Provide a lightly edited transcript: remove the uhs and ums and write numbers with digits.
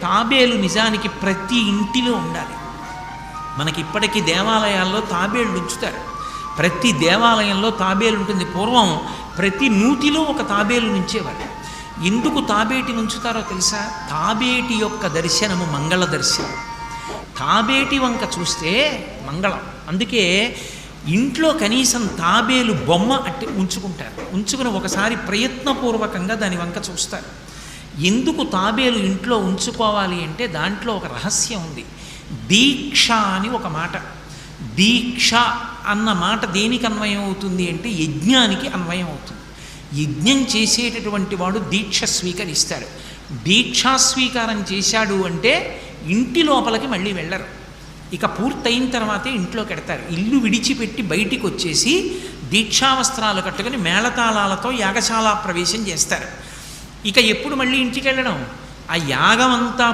తాబేలు నిజానికి ప్రతి ఇంటిలో ఉండాలి. మనకి ఇప్పటికీ దేవాలయాల్లో తాబేళ్ళు ఉంచుతారు. ప్రతి దేవాలయంలో తాబేలు ఉంటుంది. పూర్వం ప్రతి నూతిలో ఒక తాబేలు నుంచేవారు. ఎందుకు తాబేటి నుంచుతారో తెలుసా? తాబేటి యొక్క దర్శనము మంగళ దర్శనం. తాబేటి వంక చూస్తే మంగళం. అందుకే ఇంట్లో కనీసం తాబేలు బొమ్మ ఉంచుకుంటారు. ఉంచుకుని ఒకసారి ప్రయత్నపూర్వకంగా దాని వంక చూస్తారు. ఎందుకు తాబేలు ఇంట్లో ఉంచుకోవాలి అంటే దాంట్లో ఒక రహస్యం ఉంది. దీక్ష అని ఒక మాట. దీక్ష అన్న మాట దేనికి అన్వయం అవుతుంది అంటే యజ్ఞానికి అన్వయం అవుతుంది. యజ్ఞం చేసేటటువంటి వాడు దీక్ష స్వీకరిస్తాడు. దీక్షా స్వీకారం చేశాడు అంటే ఇంటి లోపలికి మళ్ళీ వెళ్ళరు. ఇక పూర్తయిన తర్వాతే ఇంట్లోకి వెడతారు. ఇల్లు విడిచిపెట్టి బయటికి వచ్చేసి దీక్షావస్త్రాలు కట్టుకుని మేళతాళాలతో యాగశాల ప్రవేశం చేస్తారు. ఇక ఎప్పుడు మళ్ళీ ఇంటికి వెళ్ళడం? ఆ యాగం అంతా